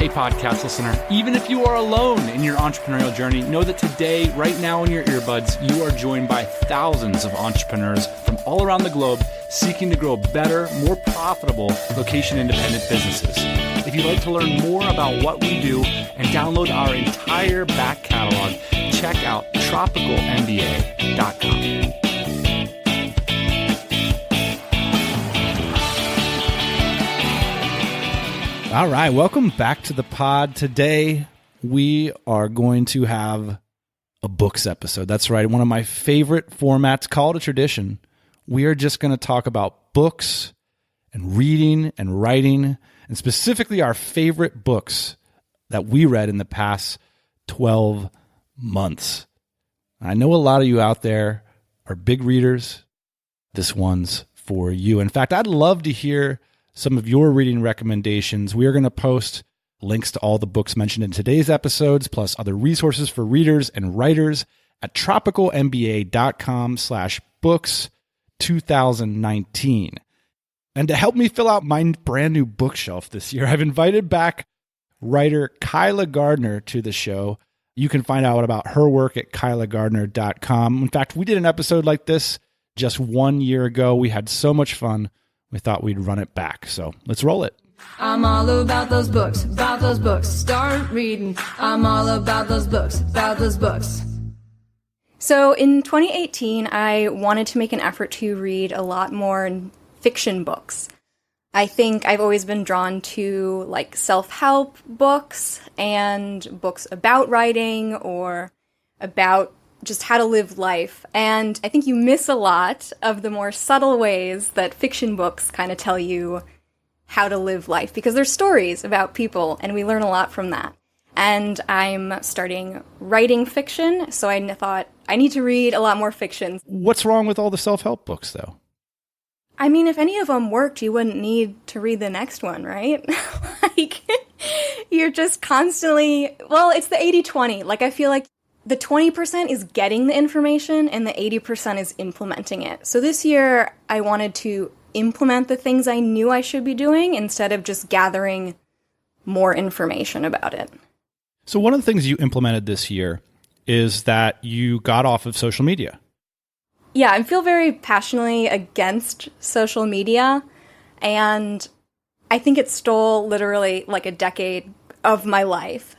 Hey, podcast listener, even if you are alone in your entrepreneurial journey, know that today, right now in your earbuds, you are joined by thousands of entrepreneurs from all around the globe seeking to grow better, more profitable, location-independent businesses. If you'd like to learn more about what we do and download our entire back catalog, check out TropicalMBA.com. All right, welcome back to the pod. Today, we are going to have a books episode. That's right, one of my favorite formats, called a tradition. We are just going to talk about books and reading and writing, and specifically our favorite books that we read in the past 12 months. I know a lot of you out there are big readers. This one's for you. In fact, I'd love to hear some of your reading recommendations. We are going to post links to all the books mentioned in today's episodes, plus other resources for readers and writers at TropicalMBA.com/books 2019. And to help me fill out my brand new bookshelf this year, I've invited back writer Kyla Gardner to the show. You can find out about her work at KylaGardner.com. In fact, we did an episode like this just 1 year ago. We had so much fun. We thought we'd run it back. So let's roll it. I'm all about those books, about those books. Start reading. I'm all about those books, about those books. So in 2018, I wanted to make an effort to read a lot more fiction books. I think I've always been drawn to like self-help books and books about writing or about just how to live life. And I think you miss a lot of the more subtle ways that fiction books kind of tell you how to live life, because they're stories about people and we learn a lot from that. And I'm starting writing fiction, so I thought I need to read a lot more fiction. What's wrong with all the self-help books, though? I mean, if any of them worked, you wouldn't need to read the next one, right? Like, you're just constantly, well, it's the 80-20. Like, I feel like the 20% is getting the information and the 80% is implementing it. So this year, I wanted to implement the things I knew I should be doing instead of just gathering more information about it. So one of the things you implemented this year is that you got off of social media. Yeah, I feel very passionately against social media, and I think it stole literally like a decade of my life.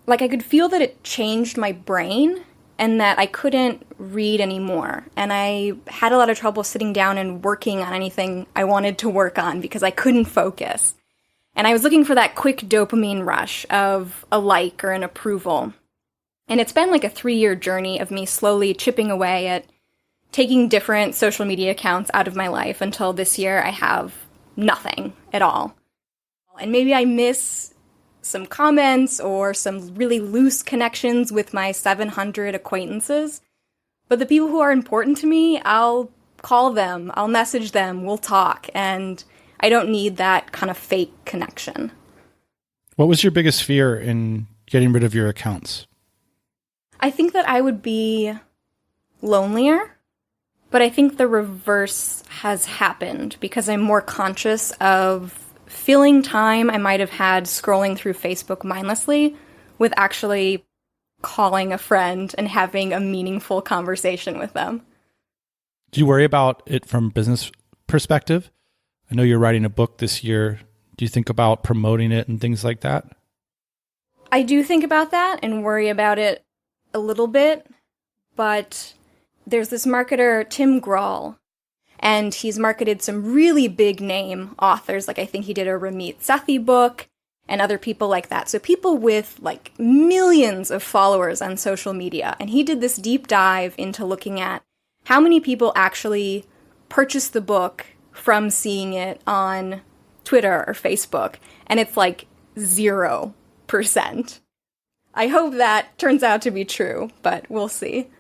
Like, I could feel that it changed my brain and that I couldn't read anymore. And I had a lot of trouble sitting down and working on anything I wanted to work on because I couldn't focus. And I was looking for that quick dopamine rush of a like or an approval. And it's been like a 3-year journey of me slowly chipping away at taking different social media accounts out of my life until this year I have nothing at all. And maybe I miss some comments or some really loose connections with my 700 acquaintances. But the people who are important to me, I'll call them, I'll message them, we'll talk, and I don't need that kind of fake connection. What was your biggest fear in getting rid of your accounts? I think that I would be lonelier, but I think the reverse has happened because I'm more conscious of filling time I might have had scrolling through Facebook mindlessly with actually calling a friend and having a meaningful conversation with them. Do you worry about it from a business perspective? I know you're writing a book this year. Do you think about promoting it and things like that? I do think about that and worry about it a little bit, but there's this marketer, Tim Grahl, and he's marketed some really big name authors. Like, I think he did a Ramit Sethi book and other people like that. So people with like millions of followers on social media. And he did this deep dive into looking at how many people actually purchased the book from seeing it on Twitter or Facebook. And it's like 0%. I hope that turns out to be true, but we'll see.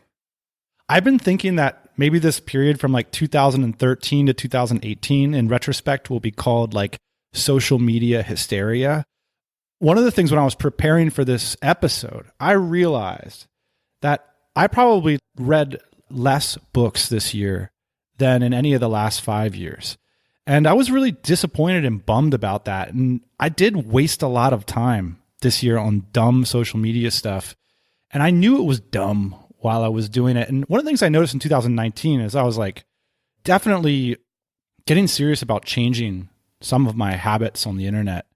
I've been thinking that maybe this period from like 2013 to 2018 in retrospect will be called like social media hysteria. One of the things when I was preparing for this episode, I realized that I probably read less books this year than in any of the last 5 years. And I was really disappointed and bummed about that. And I did waste a lot of time this year on dumb social media stuff. And I knew it was dumb while I was doing it. And one of the things I noticed in 2019 is I was like definitely getting serious about changing some of my habits on the internet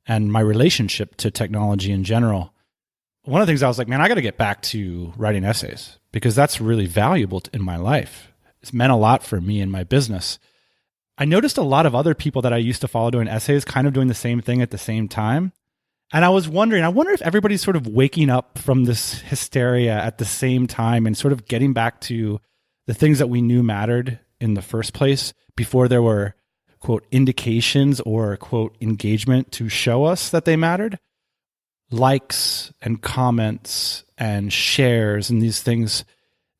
and my relationship to technology in general. One of the things I was like, man, I got to get back to writing essays because that's really valuable in my life. It's meant a lot for me and my business. I noticed a lot of other people that I used to follow doing essays kind of doing the same thing at the same time. And I was wondering, I wonder if everybody's sort of waking up from this hysteria at the same time and sort of getting back to the things that we knew mattered in the first place before there were, quote, indications or, quote, engagement to show us that they mattered. Likes and comments and shares and these things,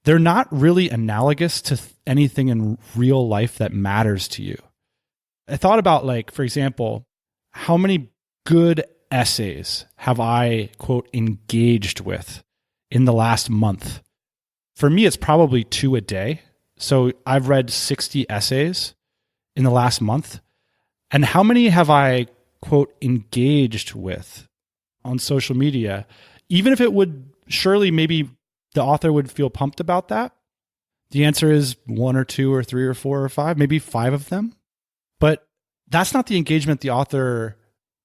they're not really analogous to anything in real life that matters to you. I thought about, like, for example, how many good essays have I, quote, engaged with in the last month? For me, it's probably 2 a day. So I've read 60 essays in the last month. And how many have I, quote, engaged with on social media? Even if it would, surely maybe the author would feel pumped about that. The answer is 1 or 2 or 3 or 4 or 5, maybe 5 of them. But that's not the engagement the author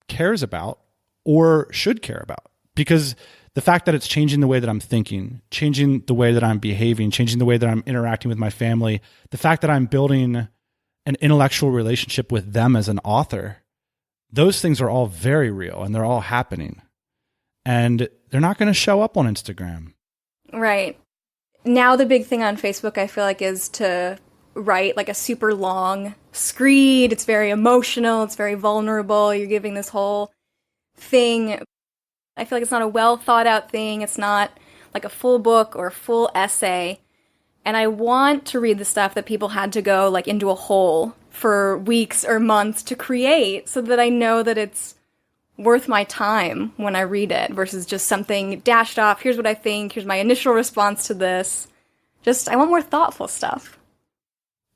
cares about or should care about, because the fact that it's changing the way that I'm thinking, changing the way that I'm behaving, changing the way that I'm interacting with my family, the fact that I'm building an intellectual relationship with them as an author, those things are all very real and they're all happening. And they're not going to show up on Instagram. Right. Now the big thing on Facebook, I feel like, is to write like a super long screed. It's very emotional. It's very vulnerable. You're giving this whole thing. I feel like it's not a well thought out thing. It's not like a full book or a full essay. And I want to read the stuff that people had to go like into a hole for weeks or months to create, so that I know that it's worth my time when I read it versus just something dashed off. Here's what I think. Here's my initial response to this. Just, I want more thoughtful stuff.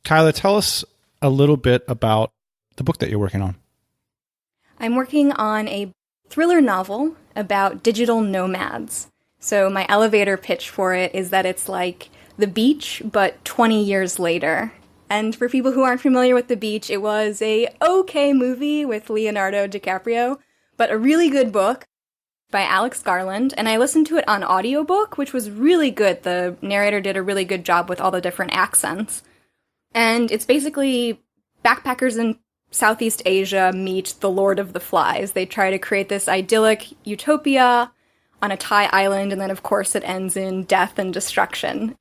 Kyla, tell us a little bit about the book that you're working on. I'm working on a thriller novel about digital nomads. So my elevator pitch for it is that it's like The Beach, but 20 years later. And for people who aren't familiar with The Beach, it was a okay movie with Leonardo DiCaprio, but a really good book by Alex Garland. And I listened to it on audiobook, which was really good. The narrator did a really good job with all the different accents. And it's basically backpackers in Southeast Asia meet the Lord of the Flies. They try to create this idyllic utopia on a Thai island, and then of course it ends in death and destruction.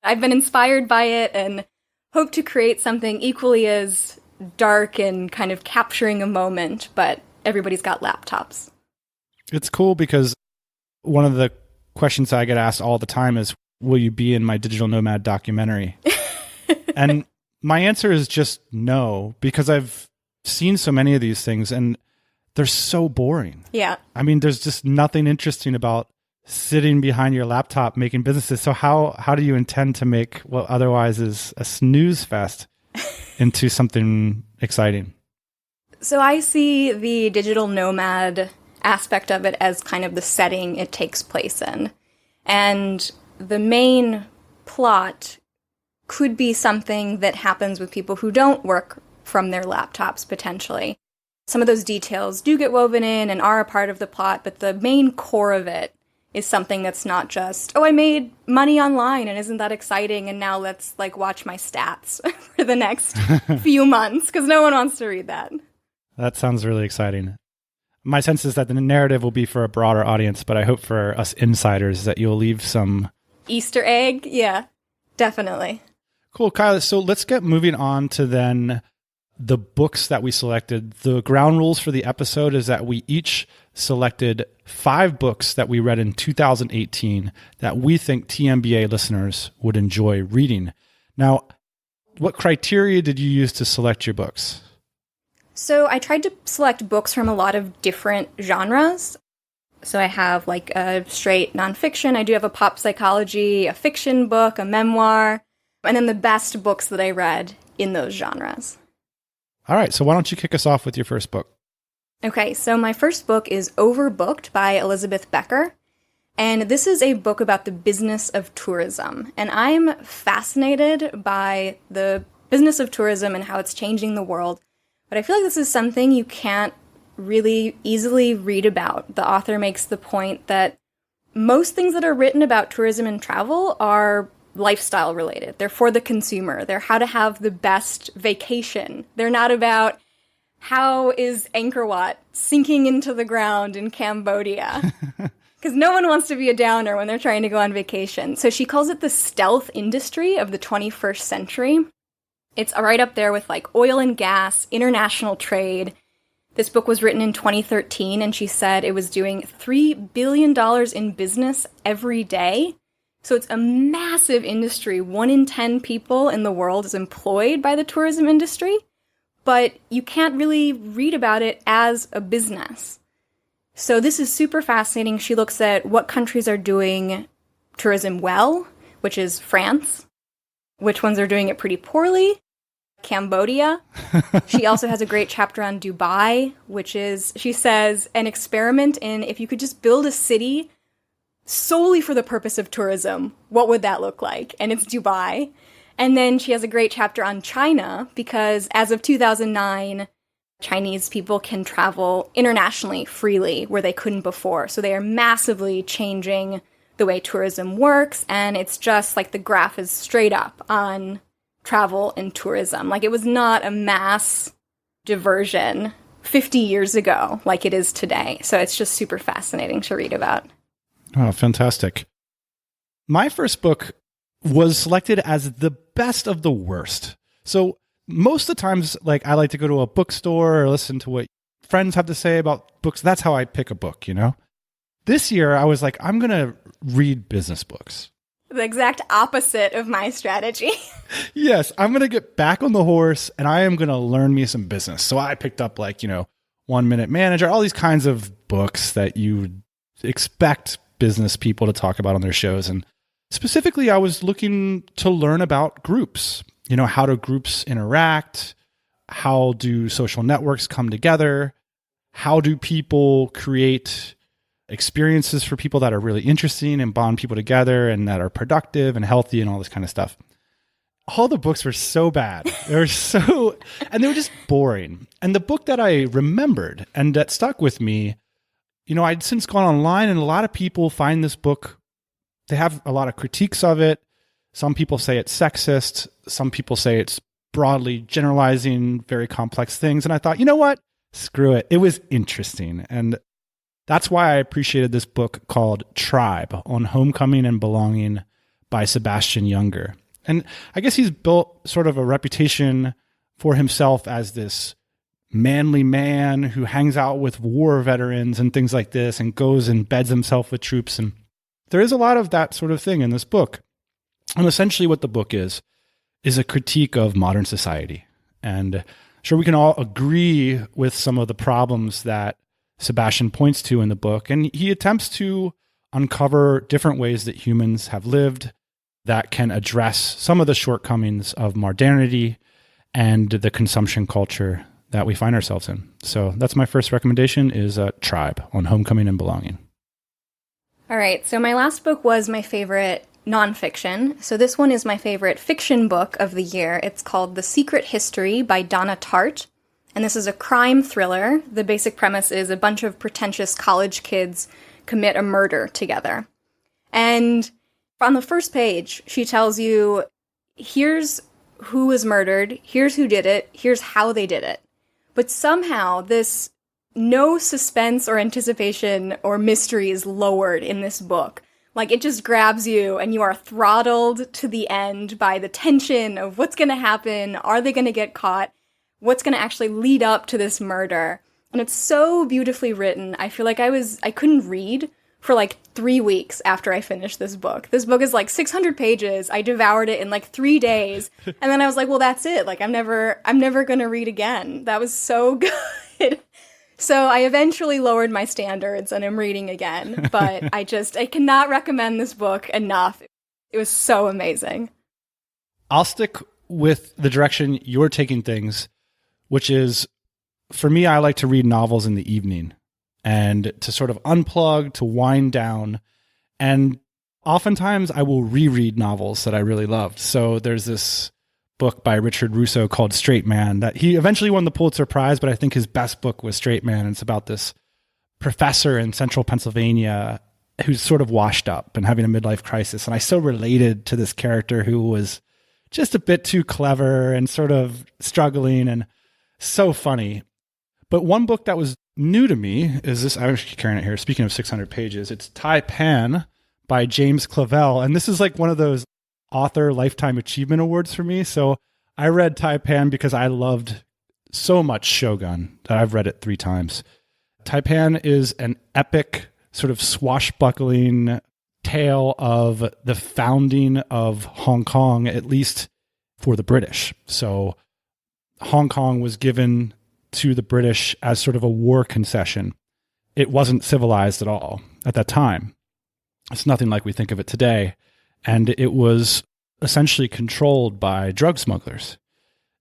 I've been inspired by it and hope to create something equally as dark and kind of capturing a moment, but everybody's got laptops. It's cool because one of the questions I get asked all the time is, will you be in my digital nomad documentary? And my answer is just no, because I've seen so many of these things and they're so boring. Yeah. I mean, there's just nothing interesting about sitting behind your laptop making businesses. So how do you intend to make what otherwise is a snooze fest into something exciting? So I see the digital nomad aspect of it as kind of the setting it takes place in. And the main plot could be something that happens with people who don't work from their laptops, potentially. Some of those details do get woven in and are a part of the plot, but the main core of it is something that's not just, oh, I made money online and isn't that exciting, and now let's like watch my stats for the next few months, because no one wants to read that. That sounds really exciting. My sense is that the narrative will be for a broader audience, but I hope for us insiders that you'll leave some Easter egg. Yeah, definitely. Cool, Kyla. So let's get moving on to then the books that we selected. The ground rules for the episode is that we each selected 5 books that we read in 2018 that we think TMBA listeners would enjoy reading. Now, what criteria did you use to select your books? So I tried to select books from a lot of different genres. So I have like a straight nonfiction. I do have a pop psychology, a fiction book, a memoir, and then the best books that I read in those genres. All right. So why don't you kick us off with your first book? Okay, so my first book is Overbooked by Elizabeth Becker. And this is a book about the business of tourism. And I'm fascinated by the business of tourism and how it's changing the world. But I feel like this is something you can't really easily read about. The author makes the point that most things that are written about tourism and travel are lifestyle related. They're for the consumer. They're how to have the best vacation. They're not about how is Angkor Wat sinking into the ground in Cambodia. Because no one wants to be a downer when they're trying to go on vacation. So she calls it the stealth industry of the 21st century. It's right up there with like oil and gas, international trade. This book was written in 2013, and she said it was doing $3 billion in business every day. So it's a massive industry. 1 in 10 people in the world is employed by the tourism industry, but you can't really read about it as a business. So this is super fascinating. She looks at what countries are doing tourism well, which is France, which ones are doing it pretty poorly, Cambodia. She also has a great chapter on Dubai, which is, she says, an experiment in if you could just build a city solely for the purpose of tourism, what would that look like? And it's Dubai. And then she has a great chapter on China, because as of 2009, Chinese people can travel internationally freely where they couldn't before. So they are massively changing the way tourism works. And it's just like the graph is straight up on travel and tourism. Like it was not a mass diversion 50 years ago like it is today. So it's just super fascinating to read about. Oh, fantastic. My first book was selected as the best of the worst. So most of the times, like I like to go to a bookstore or listen to what friends have to say about books. That's how I pick a book, you know? This year, I was like, I'm going to read business books. The exact opposite of my strategy. Yes, I'm going to get back on the horse and I am going to learn me some business. So I picked up like, 1 Minute Manager, all these kinds of books that you expect business people to talk about on their shows. And specifically, I was looking to learn about groups. How do groups interact? How do social networks come together? How do people create experiences for people that are really interesting and bond people together and that are productive and healthy and all this kind of stuff? All the books were so bad. They were they were just boring. And the book that I remembered and that stuck with me, I'd since gone online and a lot of people find this book, they have a lot of critiques of it. Some people say it's sexist. Some people say it's broadly generalizing very complex things. And I thought, you know what? Screw it. It was interesting. And that's why I appreciated this book called Tribe on Homecoming and Belonging by Sebastian Junger. And I guess he's built sort of a reputation for himself as this manly man who hangs out with war veterans and things like this and goes and beds himself with troops. And there is a lot of that sort of thing in this book. And essentially what the book is a critique of modern society. And sure, we can all agree with some of the problems that Sebastian points to in the book. And he attempts to uncover different ways that humans have lived that can address some of the shortcomings of modernity and the consumption culture that we find ourselves in. So that's my first recommendation is Tribe on Homecoming and Belonging. All right, so my last book was my favorite nonfiction. So this one is my favorite fiction book of the year. It's called The Secret History by Donna Tartt. And this is a crime thriller. The basic premise is a bunch of pretentious college kids commit a murder together. And on the first page, she tells you, here's who was murdered, here's who did it, here's how they did it. But somehow this no suspense or anticipation or mystery is lowered in this book. Like, it just grabs you and you are throttled to the end by the tension of what's going to happen, are they going to get caught, what's going to actually lead up to this murder. And it's so beautifully written. I feel like I couldn't read for like 3 weeks after I finished this book. This book is like 600 pages. I devoured it in like 3 days. And then I was like, well, that's it. Like, I'm never going to read again. That was so good. So I eventually lowered my standards and I'm reading again, but I cannot recommend this book enough. It was so amazing. I'll stick with the direction you're taking things, which is for me, I like to read novels in the evening and to sort of unplug, to wind down. And oftentimes I will reread novels that I really loved. So there's this book by Richard Russo called Straight Man that he eventually won the Pulitzer Prize, but I think his best book was Straight Man. And it's about this professor in central Pennsylvania who's sort of washed up and having a midlife crisis. And I so related to this character who was just a bit too clever and sort of struggling and so funny. But one book that was new to me is this, I'm actually carrying it here, speaking of 600 pages, it's Taipan by James Clavell. And this is like one of those author lifetime achievement awards for me. So I read Taipan because I loved so much Shogun that I've read it 3 times. Taipan is an epic sort of swashbuckling tale of the founding of Hong Kong, at least for the British. So Hong Kong was given to the British as sort of a war concession. It wasn't civilized at all at that time. It's nothing like we think of it today. And it was essentially controlled by drug smugglers.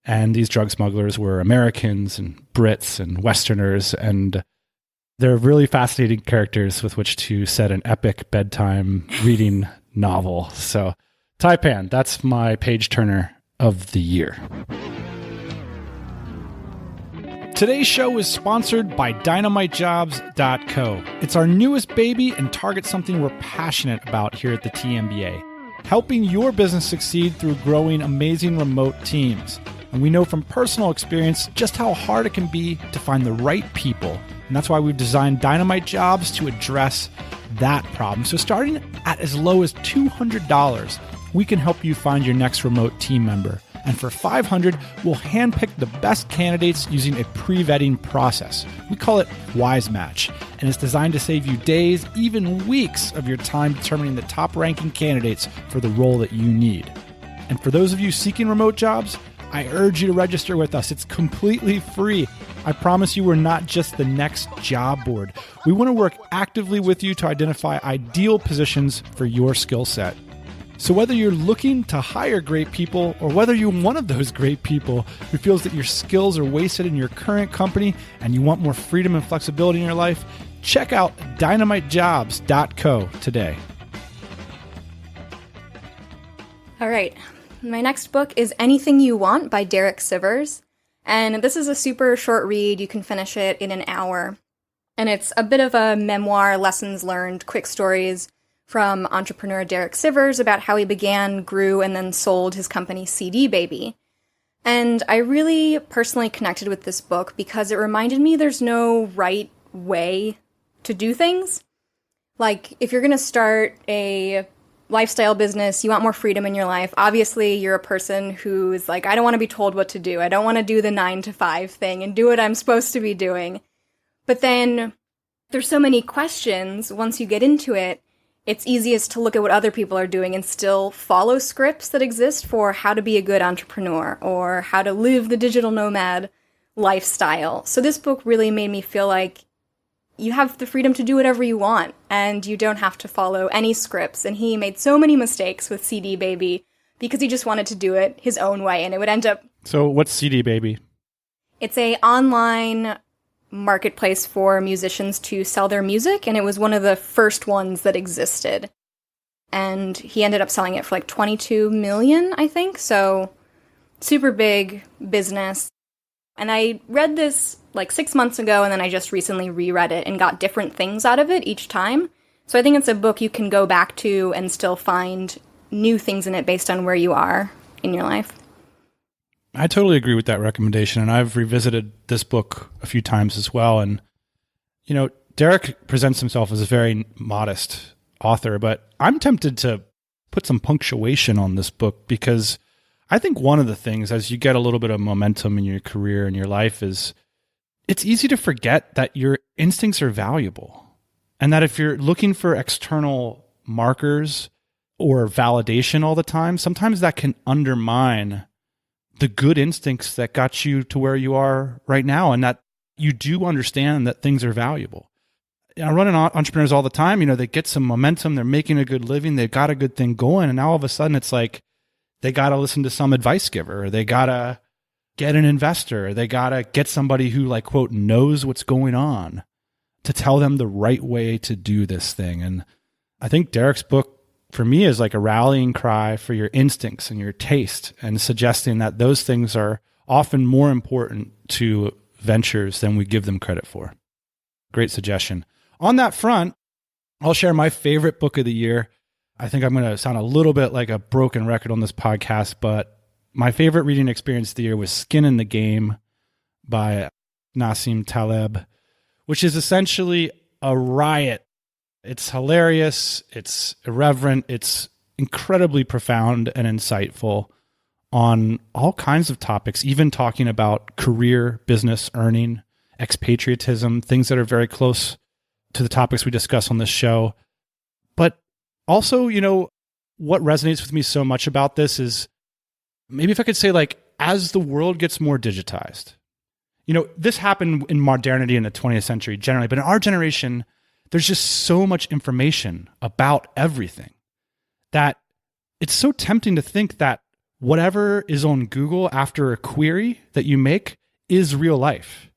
And these drug smugglers were Americans and Brits and Westerners. And they're really fascinating characters with which to set an epic bedtime reading novel. So Taipan, that's my page turner of the year. Today's show is sponsored by DynamiteJobs.co. It's our newest baby and targets something we're passionate about here at the TMBA, helping your business succeed through growing amazing remote teams. And we know from personal experience just how hard it can be to find the right people. And that's why we've designed Dynamite Jobs to address that problem. So starting at as low as $200, we can help you find your next remote team member. And for $500, we'll handpick the best candidates using a pre-vetting process. We call it Wise Match, and it's designed to save you days, even weeks of your time determining the top-ranking candidates for the role that you need. And for those of you seeking remote jobs, I urge you to register with us. It's completely free. I promise you we're not just the next job board. We want to work actively with you to identify ideal positions for your skill set. So whether you're looking to hire great people or whether you're one of those great people who feels that your skills are wasted in your current company and you want more freedom and flexibility in your life, check out DynamiteJobs.co today. All right. My next book is Anything You Want by Derek Sivers. And this is a super short read. You can finish it in an hour. And it's a bit of a memoir, lessons learned, quick stories from entrepreneur Derek Sivers about how he began, grew, and then sold his company CD Baby. And I really personally connected with this book because it reminded me there's no right way to do things. Like, if you're going to start a lifestyle business, you want more freedom in your life. Obviously, you're a person who's like, I don't want to be told what to do. I don't want to do the 9-to-5 thing and do what I'm supposed to be doing. But then there's so many questions once you get into it. It's easiest to look at what other people are doing and still follow scripts that exist for how to be a good entrepreneur or how to live the digital nomad lifestyle. So this book really made me feel like you have the freedom to do whatever you want and you don't have to follow any scripts. And he made so many mistakes with CD Baby because he just wanted to do it his own way and it would end up... So what's CD Baby? It's a online marketplace for musicians to sell their music, and it was one of the first ones that existed. And he ended up selling it for like 22 million, I think, so super big business. And I read this like 6 months ago, and then I just recently reread it and got different things out of it each time. So I think it's a book you can go back to and still find new things in it based on where you are in your life. I totally agree with that recommendation, and I've revisited this book a few times as well. And, you know, Derek presents himself as a very modest author, but I'm tempted to put some punctuation on this book because I think one of the things as you get a little bit of momentum in your career and your life is it's easy to forget that your instincts are valuable and that if you're looking for external markers or validation all the time, sometimes that can undermine the good instincts that got you to where you are right now and that you do understand that things are valuable. I run into entrepreneurs all the time, you know, they get some momentum, they're making a good living, they've got a good thing going, and now all of a sudden it's like they got to listen to some advice giver, or they got to get an investor. They got to get somebody who, like, quote, knows what's going on to tell them the right way to do this thing. And I think Derek's book, for me, is like a rallying cry for your instincts and your taste, and suggesting that those things are often more important to ventures than we give them credit for. Great suggestion. On that front, I'll share my favorite book of the year. I think I'm going to sound a little bit like a broken record on this podcast, but my favorite reading experience of the year was Skin in the Game by Nassim Taleb, which is essentially a riot. It's hilarious, it's irreverent, it's incredibly profound and insightful on all kinds of topics, even talking about career, business, earning, expatriatism, things that are very close to the topics we discuss on this show. But also, you know, what resonates with me so much about this is, maybe if I could say, like, as the world gets more digitized, you know, this happened in modernity in the 20th century generally, but in our generation, there's just so much information about everything that it's so tempting to think that whatever is on Google after a query that you make is real life.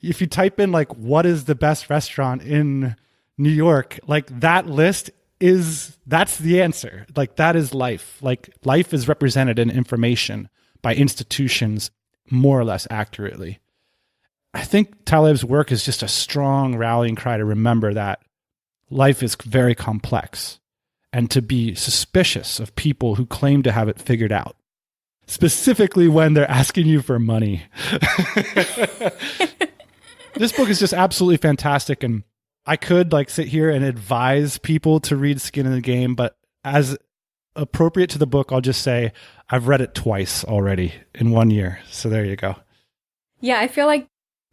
If you type in, like, what is the best restaurant in New York, like, that list that's the answer. Like, that is life. Like, life is represented in information by institutions more or less accurately. I think Taleb's work is just a strong rallying cry to remember that life is very complex, and to be suspicious of people who claim to have it figured out, specifically when they're asking you for money. This book is just absolutely fantastic, and I could, like, sit here and advise people to read Skin in the Game, but as appropriate to the book, I'll just say I've read it twice already in 1 year. So there you go. Yeah, I feel like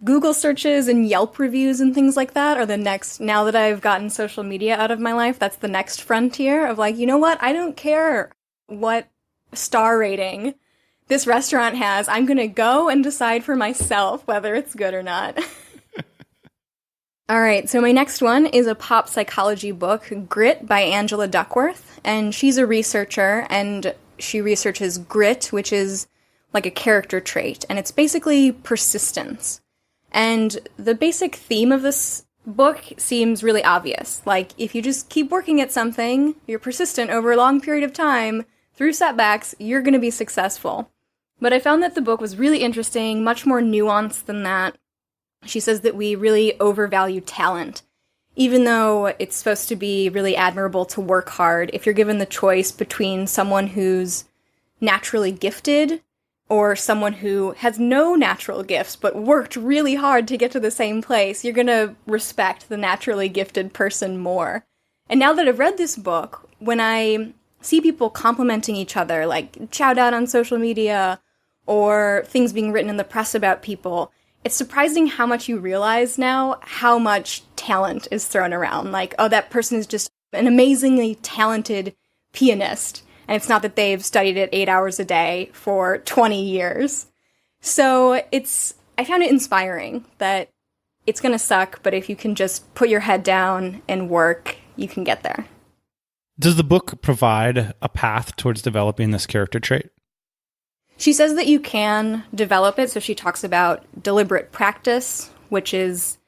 Google searches and Yelp reviews and things like that are the next, now that I've gotten social media out of my life, that's the next frontier of, like, you know what? I don't care what star rating this restaurant has. I'm going to go and decide for myself whether it's good or not. All right, so my next one is a pop psychology book, Grit by Angela Duckworth, and she's a researcher, and she researches grit, which is like a character trait, and it's basically persistence. And the basic theme of this book seems really obvious. Like, if you just keep working at something, you're persistent over a long period of time, through setbacks, you're going to be successful. But I found that the book was really interesting, much more nuanced than that. She says that we really overvalue talent. Even though it's supposed to be really admirable to work hard, if you're given the choice between someone who's naturally gifted or someone who has no natural gifts but worked really hard to get to the same place, you're going to respect the naturally gifted person more. And now that I've read this book, when I see people complimenting each other, like shout out on social media or things being written in the press about people, it's surprising how much you realize now how much talent is thrown around. Like, oh, that person is just an amazingly talented pianist. And it's not that they've studied it 8 hours a day for 20 years. So I found it inspiring that it's going to suck, but if you can just put your head down and work, you can get there. Does the book provide a path towards developing this character trait? She says that you can develop it, so she talks about deliberate practice, which is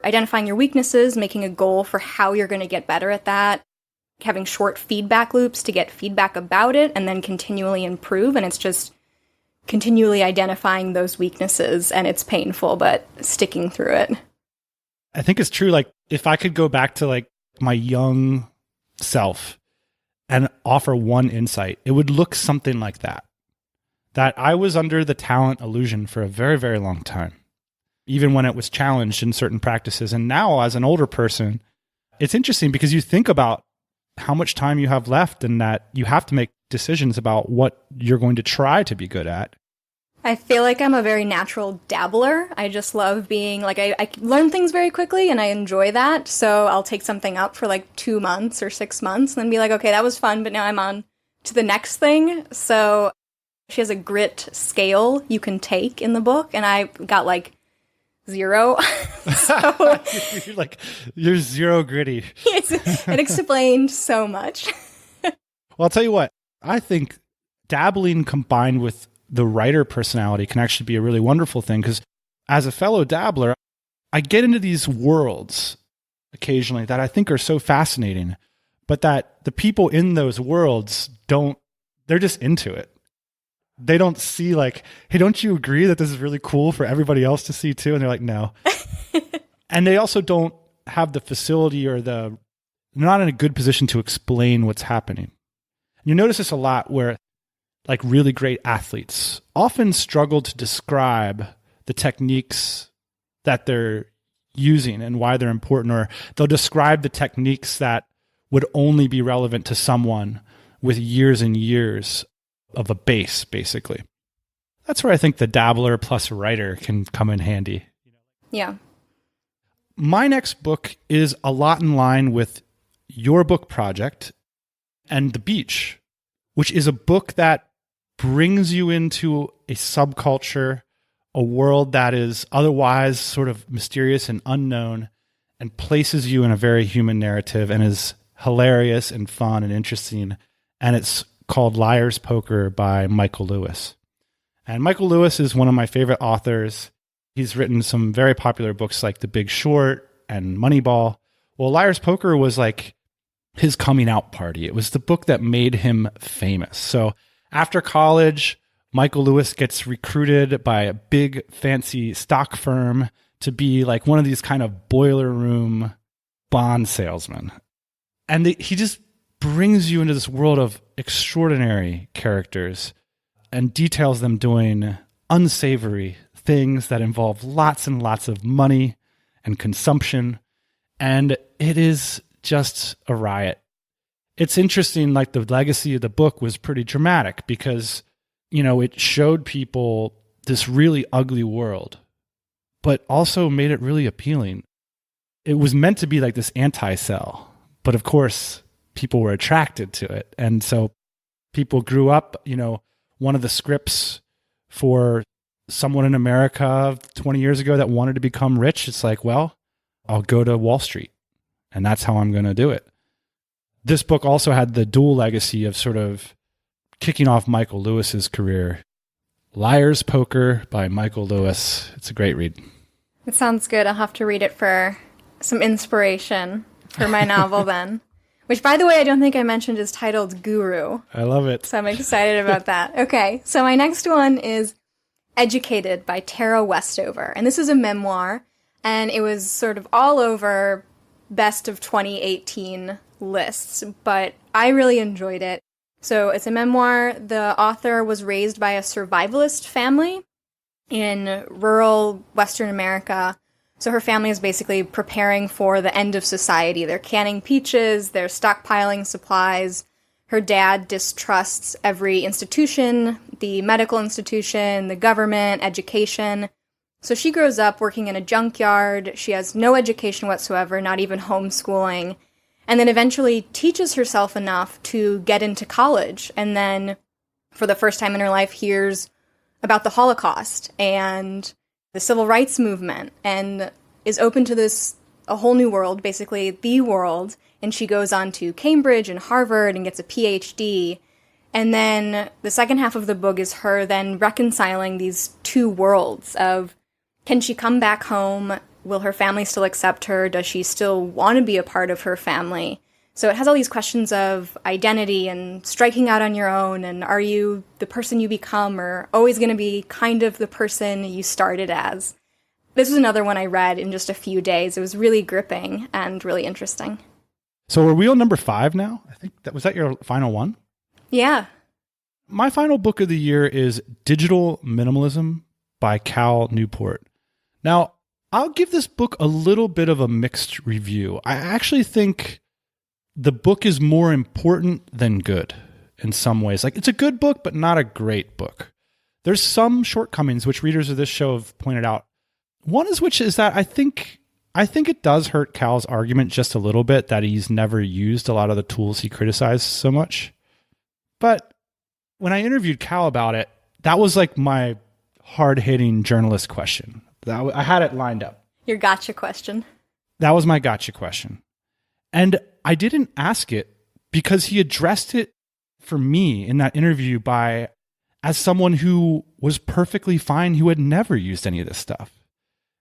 identifying your weaknesses, making a goal for how you're going to get better at that, having short feedback loops to get feedback about it, and then continually improve, and it's just continually identifying those weaknesses, and it's painful, but sticking through it. I think it's true. Like, if I could go back to, like, my young self and offer one insight, it would look something like that. That I was under the talent illusion for a very, very long time, even when it was challenged in certain practices. And now, as an older person, it's interesting because you think about how much time you have left and that you have to make decisions about what you're going to try to be good at. I feel like I'm a very natural dabbler. I just love being, like, I learn things very quickly and I enjoy that. So I'll take something up for like 2 months or 6 months and then be like, okay, that was fun, but now I'm on to the next thing. So she has a grit scale you can take in the book, and I got like 0. So you're zero gritty. It explained so much. Well, I'll tell you what, I think dabbling combined with the writer personality can actually be a really wonderful thing, because as a fellow dabbler, I get into these worlds occasionally that I think are so fascinating, but that the people in those worlds they're just into it. They don't see like, hey, don't you agree that this is really cool for everybody else to see too? And they're like, no. And they also don't have the facility or they're not in a good position to explain what's happening. You notice this a lot where like really great athletes often struggle to describe the techniques that they're using and why they're important, or they'll describe the techniques that would only be relevant to someone with years and years of a base, basically. That's where I think the dabbler plus writer can come in handy. Yeah. My next book is a lot in line with your book project and The Beach, which is a book that brings you into a subculture, a world that is otherwise sort of mysterious and unknown, and places you in a very human narrative and is hilarious and fun and interesting. And it's called Liar's Poker by Michael Lewis. And Michael Lewis is one of my favorite authors. He's written some very popular books like The Big Short and Moneyball. Well, Liar's Poker was like his coming out party. It was the book that made him famous. So after college, Michael Lewis gets recruited by a big fancy stock firm to be like one of these kind of boiler room bond salesmen. And he just brings you into this world of extraordinary characters and details them doing unsavory things that involve lots and lots of money and consumption. And it is just a riot. It's interesting, like the legacy of the book was pretty dramatic because, you know, it showed people this really ugly world, but also made it really appealing. It was meant to be like this anti-sell, but of course, people were attracted to it. And so people grew up, you know, one of the scripts for someone in America 20 years ago that wanted to become rich, it's like, well, I'll go to Wall Street and that's how I'm going to do it. This book also had the dual legacy of sort of kicking off Michael Lewis's career. Liar's Poker by Michael Lewis. It's a great read. It sounds good. I'll have to read it for some inspiration for my novel then. Which, by the way, I don't think I mentioned is titled Guru. I love it. So I'm excited about that. Okay, so my next one is Educated by Tara Westover. And this is a memoir, and it was sort of all over best of 2018 lists, but I really enjoyed it. So it's a memoir. The author was raised by a survivalist family in rural Western America. So her family is basically preparing for the end of society. They're canning peaches, they're stockpiling supplies. Her dad distrusts every institution, the medical institution, the government, education. So she grows up working in a junkyard. She has no education whatsoever, not even homeschooling. And then eventually teaches herself enough to get into college. And then for the first time in her life hears about the Holocaust and the civil rights movement and is open to a whole new world, basically the world. And she goes on to Cambridge and Harvard and gets a PhD. And then the second half of the book is her then reconciling these two worlds of, can she come back home? Will her family still accept her? Does she still want to be a part of her family? So it has all these questions of identity and striking out on your own, and are you the person you become or always going to be kind of the person you started as? This was another one I read in just a few days. It was really gripping and really interesting. So are we on number 5 now? I think was that your final one? Yeah. My final book of the year is Digital Minimalism by Cal Newport. Now, I'll give this book a little bit of a mixed review. I actually think the book is more important than good in some ways. Like, it's a good book, but not a great book. There's some shortcomings, which readers of this show have pointed out. One is that I think it does hurt Cal's argument just a little bit that he's never used a lot of the tools he criticized so much. But when I interviewed Cal about it, that was like my hard-hitting journalist question. I had it lined up. Your gotcha question. That was my gotcha question. And I didn't ask it because he addressed it for me in that interview by as someone who was perfectly fine, who had never used any of this stuff.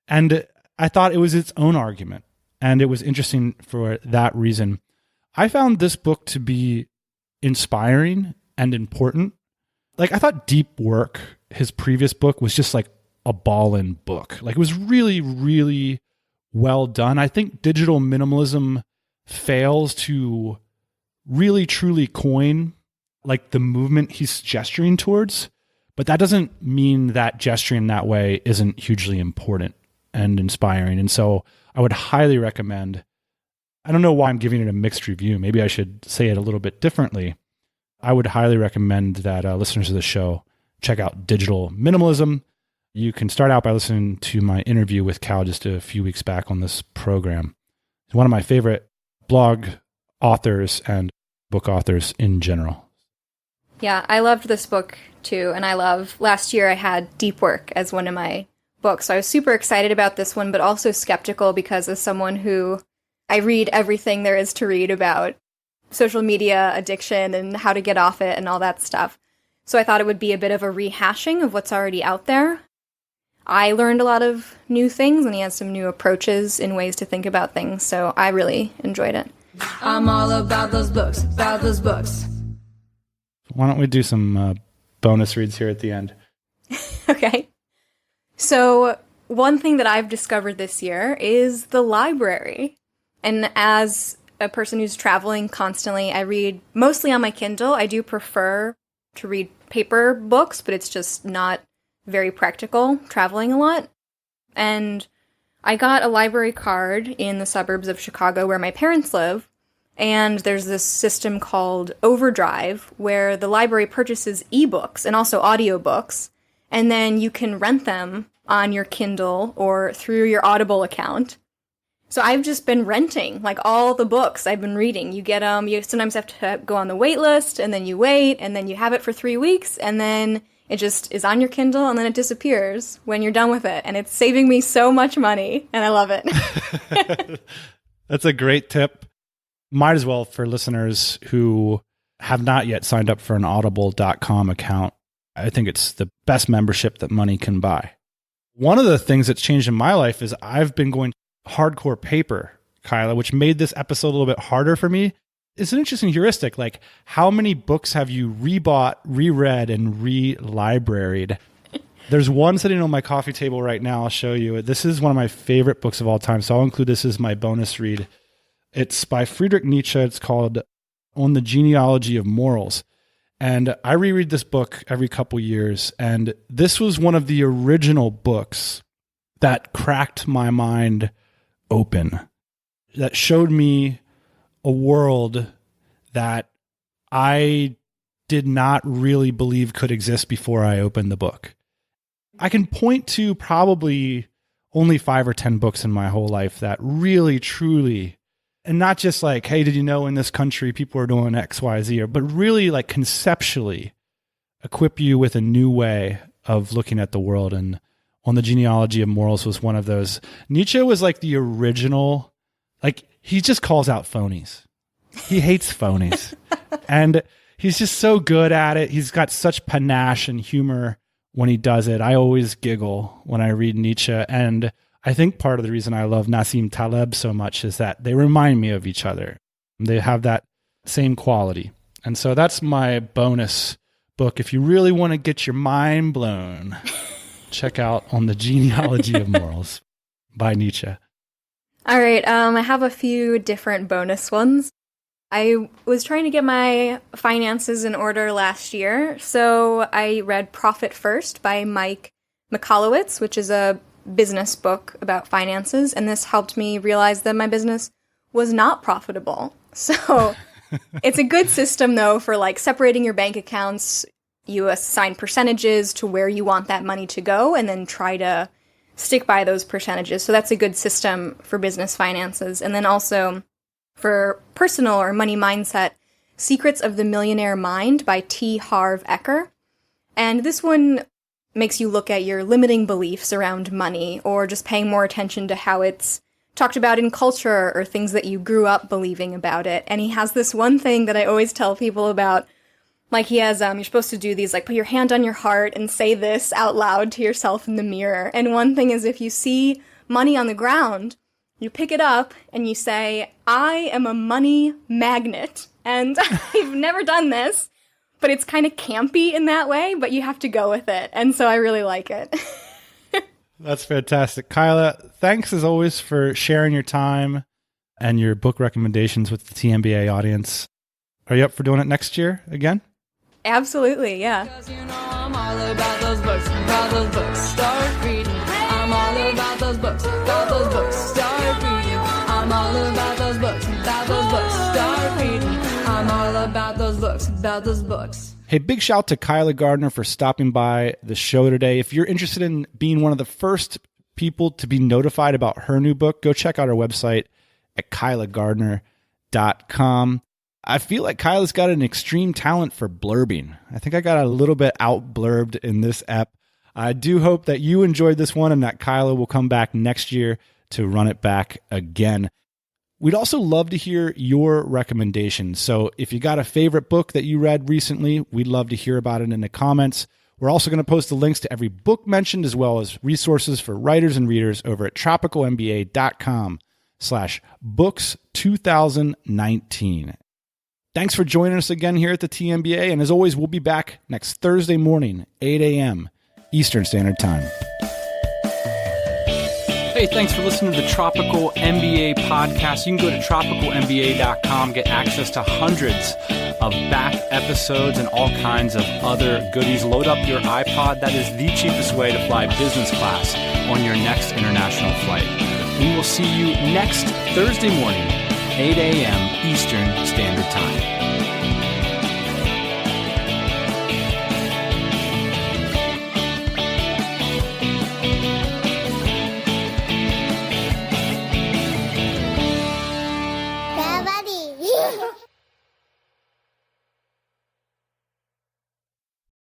And I thought it was its own argument. And it was interesting for that reason. I found this book to be inspiring and important. Like, I thought Deep Work, his previous book, was just like a ball-in book. Like, it was really, really well done. I think digital minimalism fails to really, truly coin like the movement he's gesturing towards. But that doesn't mean that gesturing that way isn't hugely important and inspiring. And so I would highly recommend, I don't know why I'm giving it a mixed review. Maybe I should say it a little bit differently. I would highly recommend that listeners of the show check out Digital Minimalism. You can start out by listening to my interview with Cal just a few weeks back on this program. He's one of my favorite blog authors and book authors in general. Yeah, I loved this book too. And last year I had Deep Work as one of my books. So I was super excited about this one, but also skeptical because as someone who I read everything there is to read about social media addiction and how to get off it and all that stuff. So I thought it would be a bit of a rehashing of what's already out there. I learned a lot of new things, and he has some new approaches in ways to think about things, so I really enjoyed it. I'm all about those books, about those books. Why don't we do some bonus reads here at the end? Okay. So one thing that I've discovered this year is the library. And as a person who's traveling constantly, I read mostly on my Kindle. I do prefer to read paper books, but it's just not very practical traveling a lot. And I got a library card in the suburbs of Chicago where my parents live. And there's this system called Overdrive where the library purchases ebooks and also audiobooks. And then you can rent them on your Kindle or through your Audible account. So I've just been renting, like, all the books I've been reading. You get them, you sometimes have to go on the wait list, and then you wait, and then you have it for 3 weeks, and then it just is on your Kindle, and then it disappears when you're done with it. And it's saving me so much money, and I love it. That's a great tip. Might as well, for listeners who have not yet signed up for an audible.com account, I think it's the best membership that money can buy. One of the things that's changed in my life is I've been going hardcore paper, Kyla, which made this episode a little bit harder for me. It's an interesting heuristic. Like, how many books have you rebought, reread, and re-libraried? There's one sitting on my coffee table right now. I'll show you. This is one of my favorite books of all time, so I'll include this as my bonus read. It's by Friedrich Nietzsche. It's called On the Genealogy of Morals. And I reread this book every couple years, and this was one of the original books that cracked my mind open, that showed me a world that I did not really believe could exist before I opened the book. I can point to probably only 5 or 10 books in my whole life that really, truly, and not just like, hey, did you know in this country people are doing X, Y, Z, but really like conceptually equip you with a new way of looking at the world. And On the Genealogy of Morals was one of those. Nietzsche was like the original, like, he just calls out phonies. He hates phonies. And he's just so good at it. He's got such panache and humor when he does it. I always giggle when I read Nietzsche. And I think part of the reason I love Nassim Taleb so much is that they remind me of each other. They have that same quality. And so that's my bonus book. If you really want to get your mind blown, check out On the Genealogy of Morals by Nietzsche. All right, I have a few different bonus ones. I was trying to get my finances in order last year, so I read Profit First by Mike Michalowicz, which is a business book about finances, and this helped me realize that my business was not profitable. So it's a good system, though, for like separating your bank accounts. You assign percentages to where you want that money to go, and then try to stick by those percentages. So that's a good system for business finances. And then also for personal or money mindset, Secrets of the Millionaire Mind by T. Harv Eker. And this one makes you look at your limiting beliefs around money, or just paying more attention to how it's talked about in culture or things that you grew up believing about it. And he has this one thing that I always tell people about Like he has, you're supposed to do these, like put your hand on your heart and say this out loud to yourself in the mirror. And one thing is if you see money on the ground, you pick it up and you say, I am a money magnet. And I've never done this, but it's kind of campy in that way, but you have to go with it. And so I really like it. That's fantastic. Kyla, thanks as always for sharing your time and your book recommendations with the TMBA audience. Are you up for doing it next year again? Absolutely, yeah. Cause you know I'm all about those books, start reading. I'm all about those books, start reading. I'm all about those books, start reading. I'm all about those books. Hey, big shout to Kyla Gardner for stopping by the show today. If you're interested in being one of the first people to be notified about her new book, go check out her website at KylaGardner.com. I feel like Kyla's got an extreme talent for blurbing. I think I got a little bit out blurbed in this ep. I do hope that you enjoyed this one and that Kyla will come back next year to run it back again. We'd also love to hear your recommendations. So if you got a favorite book that you read recently, we'd love to hear about it in the comments. We're also going to post the links to every book mentioned as well as resources for writers and readers over at TropicalMBA.com/books2019. Thanks for joining us again here at the TMBA. And as always, we'll be back next Thursday morning, 8 a.m. Eastern Standard Time. Hey, thanks for listening to the Tropical MBA podcast. You can go to TropicalMBA.com, get access to hundreds of back episodes and all kinds of other goodies. Load up your iPod. That is the cheapest way to fly business class on your next international flight. We will see you next Thursday morning, 8 a.m. Eastern Standard Time.